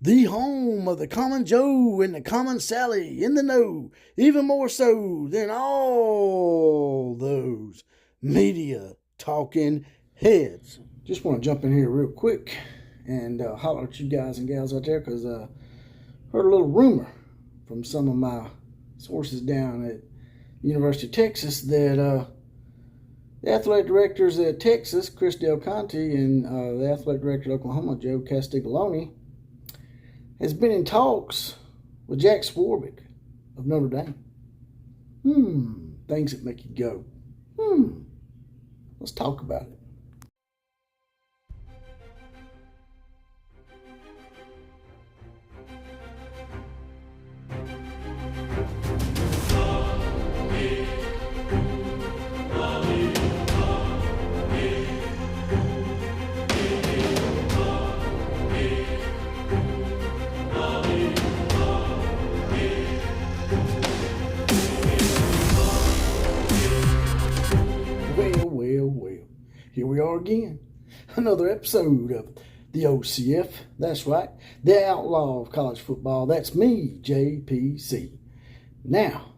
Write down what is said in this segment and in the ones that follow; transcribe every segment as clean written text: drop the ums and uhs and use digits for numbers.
The home of the common Joe and the common Sally in the know, even more so than all those media talking heads. Just want to jump in here real quick and holler at you guys and gals out there because I heard a little rumor from some of my sources down at University of Texas that the athletic directors at Texas, Chris Del Conte, and the athletic director at Oklahoma, Joe Castiglione, has been in talks with Jack Swarbrick of Notre Dame. Things that make you go, let's talk about it. Well, here we are again. Another episode of the OCF. That's right, the outlaw of college football. That's me, JPC. Now,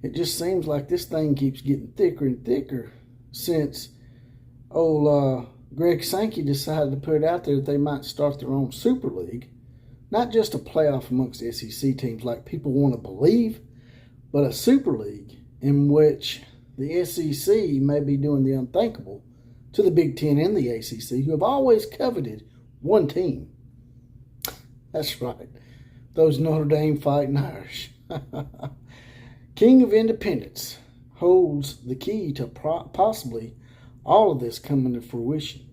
it just seems like this thing keeps getting thicker and thicker since old Greg Sankey decided to put out there that they might start their own Super League. Not just a playoff amongst SEC teams like people want to believe, but a Super League in which the SEC may be doing the unthinkable to the Big Ten and the ACC, who have always coveted one team. That's right, those Notre Dame Fighting Irish. King of Independence holds the key to possibly all of this coming to fruition.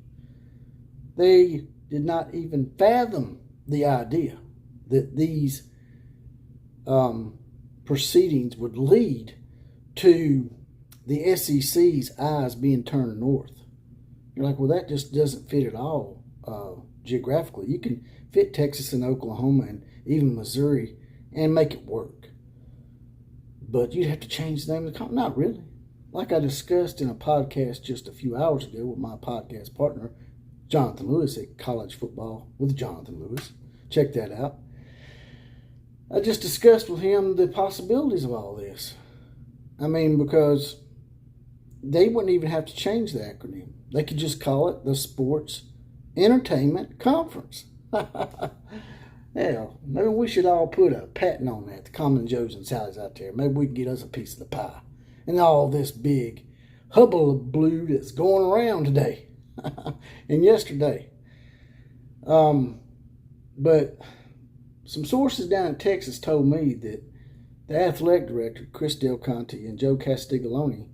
They did not even fathom the idea that these proceedings would lead to the SEC's eyes being turned north. You're like, well, that just doesn't fit at all geographically. You can fit Texas and Oklahoma and even Missouri and make it work. But you'd have to change the name of the company. Not really. Like I discussed in a podcast just a few hours ago with my podcast partner, Jonathan Lewis at College Football with Jonathan Lewis. Check that out. I just discussed with him the possibilities of all this. I mean, because they wouldn't even have to change the acronym. They could just call it the Sports Entertainment Conference. Hell, maybe we should all put a patent on that, the common Joes and Sallies out there. Maybe we can get us a piece of the pie. And all this big hullabaloo that's going around today and yesterday. But some sources down in Texas told me that the athletic director, Chris Del Conte, and Joe Castiglione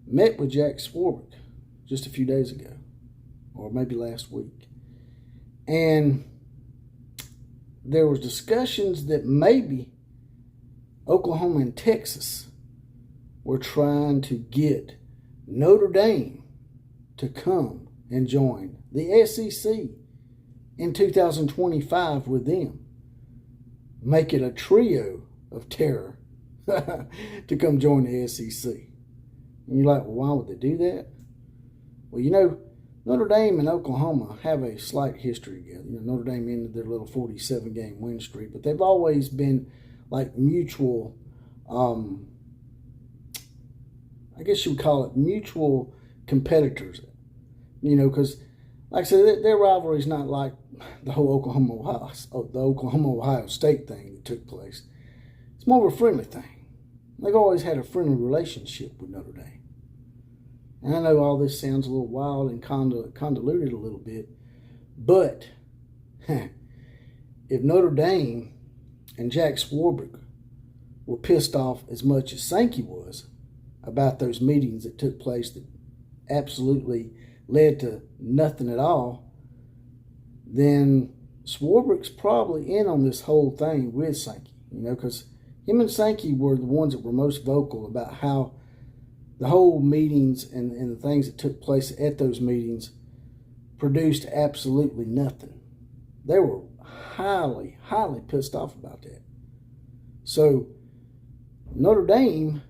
met with Jack Swarbrick just a few days ago, or maybe last week. And there was discussions that maybe Oklahoma and Texas were trying to get Notre Dame to come and join the SEC in 2025 with them. Make it a trio of terror to come join the SEC. And you're like, well, why would they do that? Well, you know, Notre Dame and Oklahoma have a slight history together. You know, Notre Dame ended their little 47-game win streak, but they've always been like mutual, I guess you would call it mutual competitors. You know, because, like I said, their rivalry is not like the whole Oklahoma-Ohio State thing that took place. It's more of a friendly thing. They've always had a friendly relationship with Notre Dame. And I know all this sounds a little wild and convoluted a little bit, but if Notre Dame and Jack Swarbrick were pissed off as much as Sankey was about those meetings that took place that absolutely led to nothing at all, then Swarbrick's probably in on this whole thing with Sankey, you know, because him and Sankey were the ones that were most vocal about how the whole meetings and the things that took place at those meetings produced absolutely nothing. They were highly, highly pissed off about that. So Notre Dame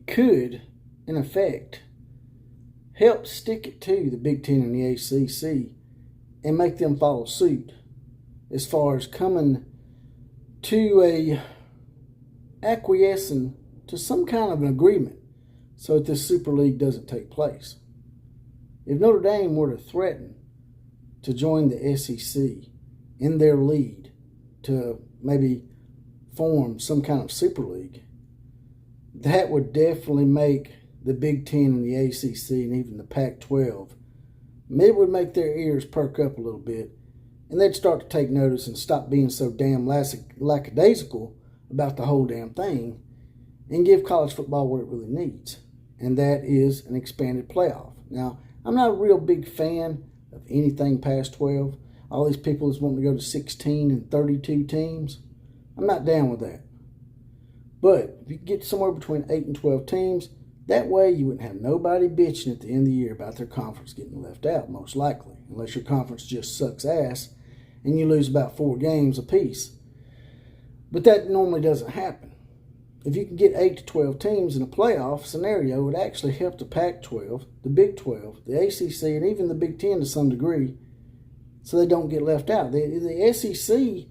could, in effect, help stick it to the Big Ten and the ACC and make them follow suit. as far as coming to a acquiescing to some kind of an agreement so that this Super League doesn't take place. If Notre Dame were to threaten to join the SEC in their lead to maybe form some kind of Super League, that would definitely make the Big Ten and the ACC and even the Pac-12, it would make their ears perk up a little bit, and they'd start to take notice and stop being so damn lackadaisical about the whole damn thing and give college football what it really needs, and that is an expanded playoff. Now, I'm not a real big fan of anything past 12. All these people that want to go to 16 and 32 teams, I'm not down with that. But if you get somewhere between 8 and 12 teams, that way you wouldn't have nobody bitching at the end of the year about their conference getting left out, most likely, unless your conference just sucks ass and you lose about 4 games apiece. But that normally doesn't happen. If you can get 8 to 12 teams in a playoff scenario, it would actually help the Pac-12, the Big 12, the ACC, and even the Big 10 to some degree, so they don't get left out. The SEC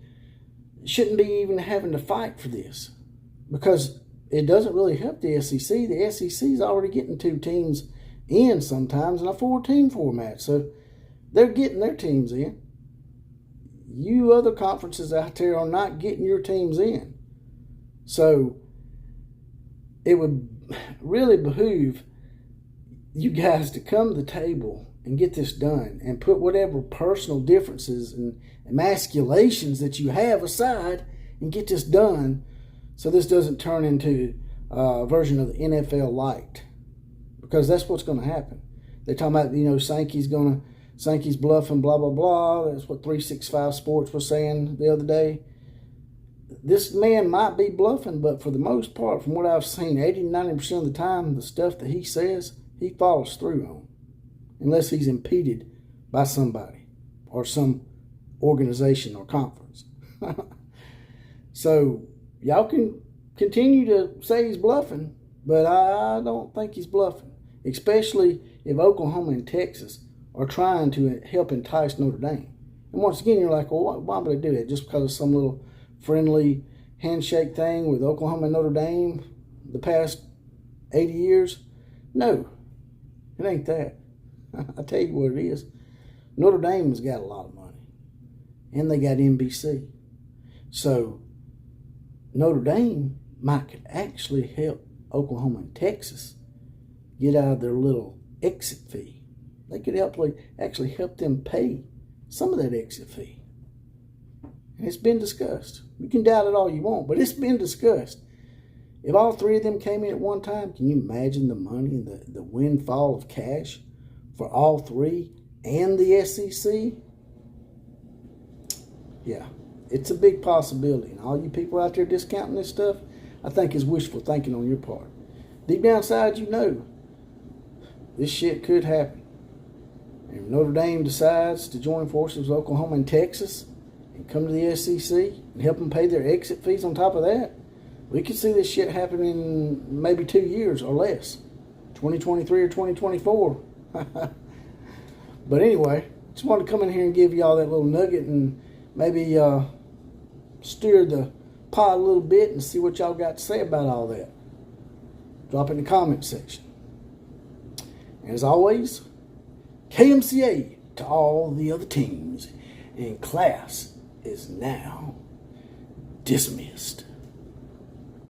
shouldn't be even having to fight for this, because it doesn't really help the SEC. The SEC is already getting 2 teams in sometimes in a 4-team format, so they're getting their teams in. You other conferences out there are not getting your teams in. So it would really behoove you guys to come to the table and get this done and put whatever personal differences and emasculations that you have aside and get this done, so this doesn't turn into a version of the NFL light, because that's what's going to happen. They're talking about, Sankey's bluffing, blah, blah, blah. That's what 365 Sports was saying the other day. This man might be bluffing, but for the most part, from what I've seen, 80-90% of the time, the stuff that he says, he follows through on, unless he's impeded by somebody or some organization or conference. So y'all can continue to say he's bluffing, but I don't think he's bluffing, especially if Oklahoma and Texas are trying to help entice Notre Dame. And once again, you're like, well, why would they do that? Just because of some little friendly handshake thing with Oklahoma and Notre Dame the past 80 years? No, it ain't that. I tell you what it is. Notre Dame has got a lot of money, and they got NBC. So Notre Dame could actually help Oklahoma and Texas get out of their little exit fee. They could actually help them pay some of that exit fee. And it's been discussed. You can doubt it all you want, but it's been discussed. If all 3 of them came in at one time, can you imagine the money and the windfall of cash for all 3 and the SEC? Yeah, it's a big possibility. And all you people out there discounting this stuff, I think is wishful thinking on your part. Deep down inside, this shit could happen. And if Notre Dame decides to join forces with Oklahoma and Texas and come to the SEC and help them pay their exit fees on top of that, we could see this shit happen in maybe 2 years or less, 2023 or 2024. But anyway, just wanted to come in here and give y'all that little nugget and maybe steer the pot a little bit and see what y'all got to say about all that. Drop in the comment section. And as always, KMCA to all the other teams, and class is now dismissed.